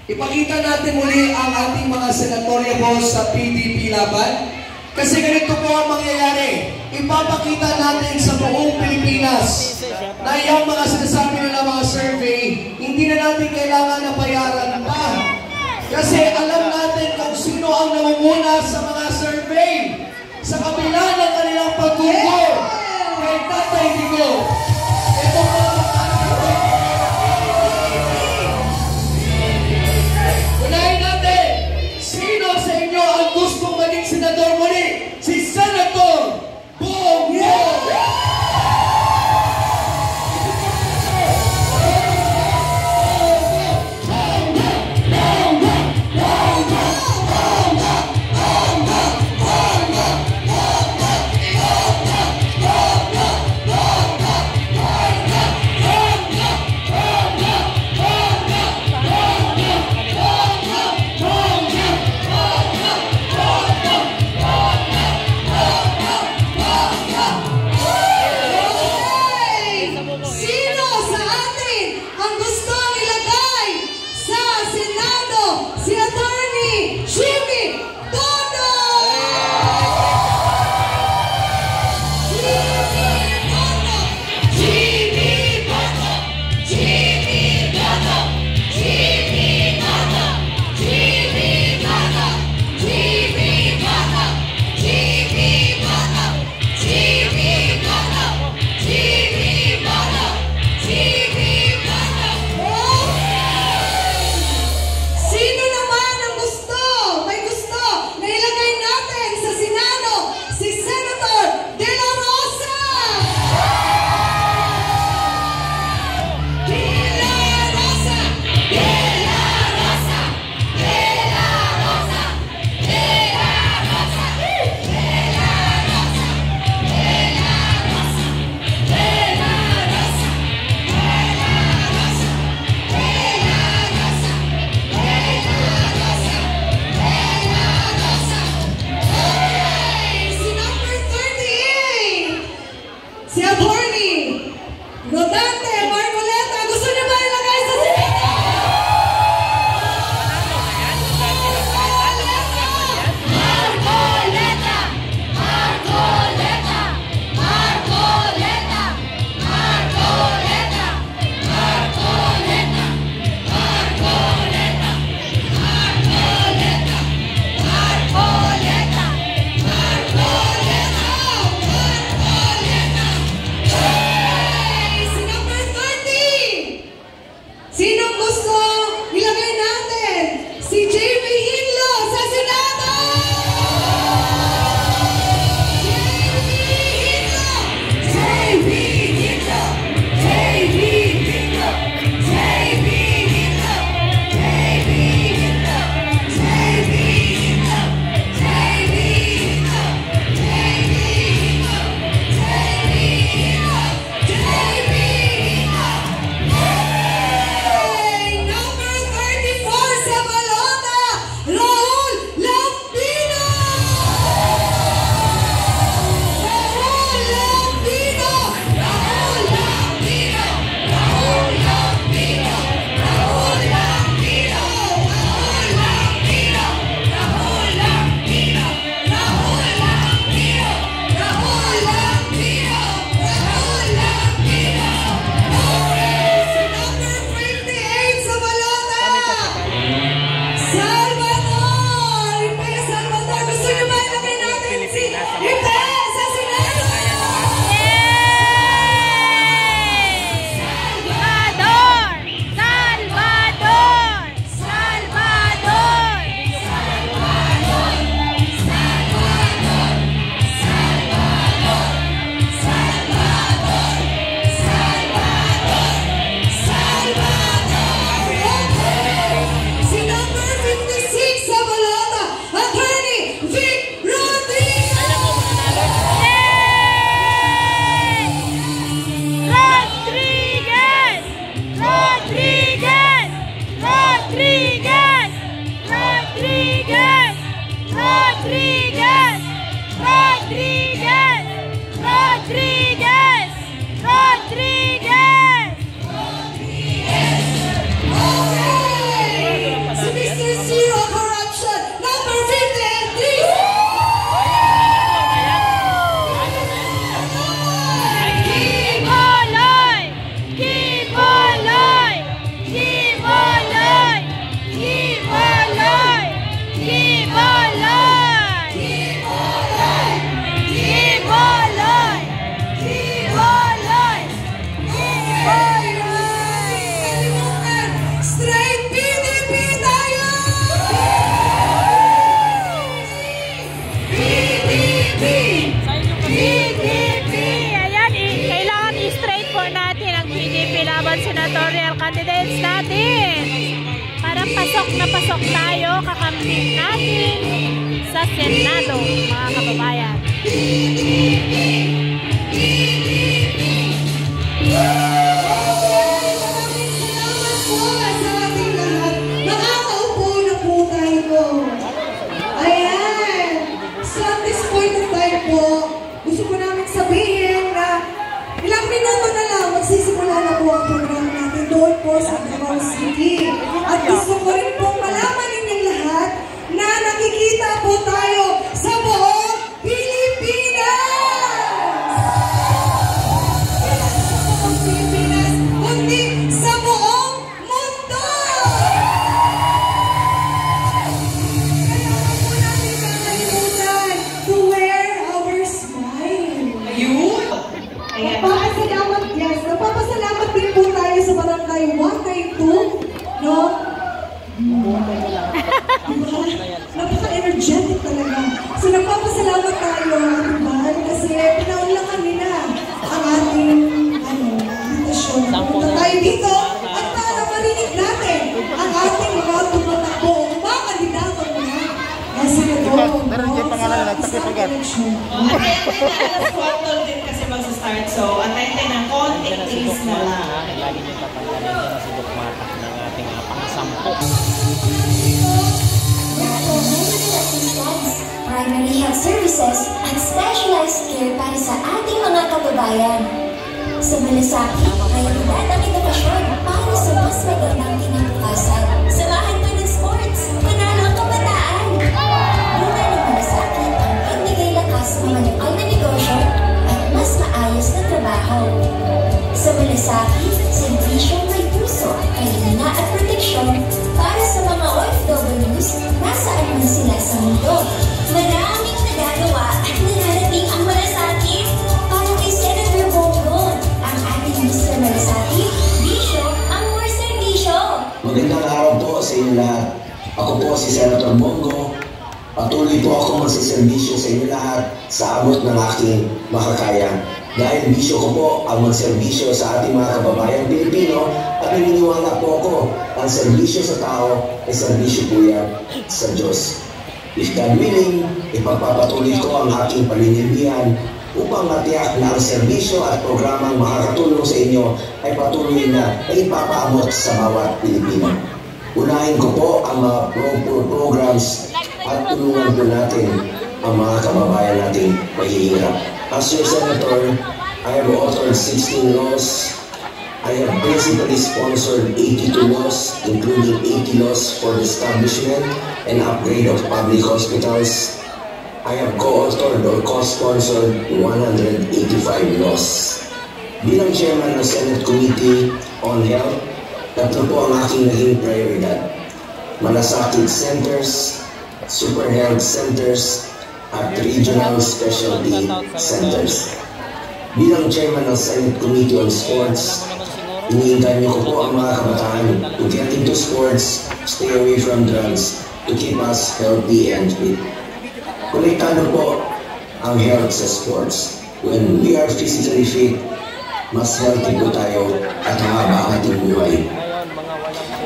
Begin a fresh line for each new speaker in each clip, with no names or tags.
ipakita natin muli ang ating mga senatoriable sa PDP laban. Kasi ganito po ang mangyayari. Ipapakita natin sa buong Pilipinas na yung mga sinasabi nila mga survey, hindi na natin kailangan na bayaran pa. Kasi alam natin kung sino ang namumuna sa mga survey. Sa kabila ng kanilang paggugo kay Tatay Digo. Ito po ang unahin natin, sino sa inyo ang gustong maging senador muli? Si Senator Bongbong!
natin. Para pasok na pasok tayo, kakamping natin sa Senado, mga kababayan.
Gusto ko namin sabihin na ilang minuto na lang magsisimula na po ang programa natin doon po sa Davao City. At gusto ko rin pong malaman ninyong lahat na nakikita po tayo sa buong Pilipinas! Sa buong Pilipinas, kundi sa buong mundo! Kaya po natin kakalimutan to wear our smile. Ayun! Nagpapasalamat din po tayo sa barangay 192, no? Napaka-energetic talaga. So nagpapasalamat tayo, diba? Kasi pinaunlakan nila ang ating, invitasyon. Punta tayo dito at para marinig natin ang ating mga tumatakbo, mga kandidato na. Kasi ito,
meron kayo pangalan na nagtakipagat.
Alas 4 din kasi mag-start. So, antayin tayo ng konting days na lang.
Lagi niyo tatanggalin na si Doc Matak ng ating pangasampo.
Primary health services at specialized care para sa ating mga kababayan. Sa Malasakit, kalidad ang edukasyon para sa mas magandang kinabukasan. Samahan ko ng sports, panalo ang kabataan. Muna ng Malasakit ang pagbigay lakas sa mga lokal na negosyo at mas maayos na trabaho. Sa Malasakit, serbisyong may puso, kalinga at proteksyon para sa mga OFWs nasaan man sila sa mundo. Maraming nagagawa at nararating ang Malasakit para kay Senator Bongo, ang ating Mr. Malasakit, Bisyo, ang more serbisyo.
Magandang araw po sa inyo lahat. Ako po si Senator Bongo. Patuloy po ako magsiservisyo sa inyo lahat sa abot ng aking makakaya. Dahil bisyo ko po ang magserbisyo sa ating mga kababayang Pilipino at naniniwala po ako ang serbisyo sa tao ay serbisyo po yan sa Diyos. If God willing, ipagpapatuloy ko ang aking paninilbihan upang matiyak na ang serbisyo at programang makakatulong sa inyo ay patuloy na ipapaabot sa bawat Pilipino. Unahin ko po ang mga programs at tulungan po natin ang mga kababayan nating mahihirap. As your Senator, I have authored 16 laws. I have principally sponsored 82 laws, including 80 laws for the establishment and upgrade of public hospitals. I have co-authored or co-sponsored 185 laws. Bilang chairman ng Senate Committee on Health, tatlo po ang aking naging prioridad. Malasakit Centers, Super Health Centers, at Regional Specialty Centers. Bilang chairman ng Senate Committee on Sports, iniingan niyo ko po ang mga kabataan to get into sports, stay away from drugs, to keep us healthy and fit. Konektado po ang health sa sports. When we are physically fit, mas healthy po tayo at mahaba ang ating buhay.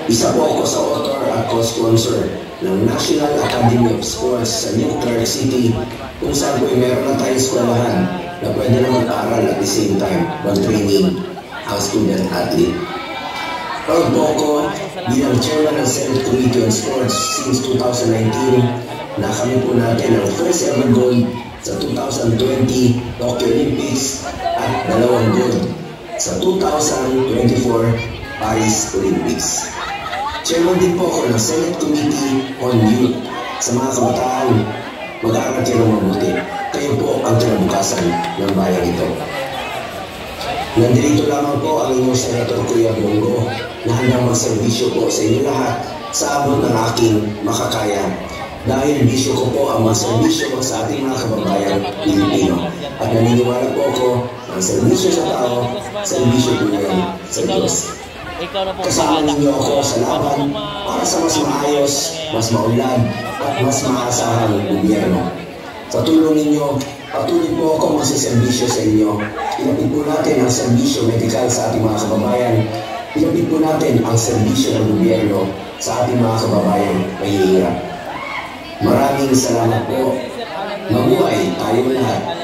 Isa po ako sa author at co-sponsor ng National Academy of Sports sa New Clark City, kung saan po meron na tayong eskwelahan na pwede na mag-aral at the same time mag-training ang student athlete. Proud po ako bilang chairman ng Senate Committee on Sports since 2019 na kami po natin ang first ever gold sa 2020 Tokyo Olympics at 2 gold sa 2024 Paris Olympics. Chairman din po ako ng Senate Committee on Youth. Sa mga kabataan, mag-aaral kayo ng mabuti. Kayo po ang kinabukasan ng bayan ito. Nandito lamang po ang inyong Senator Kuya Bongo na handang magserbisyo po sa inyo lahat sa abot ng aking makakaya. Dahil bisyo ko po ang magserbisyo sa ating mga kababayan Pilipino. At naniniwala po ako ang serbisyo sa tao, serbisyo po yan sa Diyos. Kasama ninyo ako sa laban para sa mas maayos, mas maunlad at mas maasahang gobyerno. Sa tulong ninyo, patuloy po ako magsiservisyo sa inyo. Ilapit po natin ang serbisyo medikal sa ating mga kababayan ilapit po natin ang serbisyo ng gobyerno sa ating mga kababayang mahihirap. Maraming salamat po. Mabuhay tayong lahat.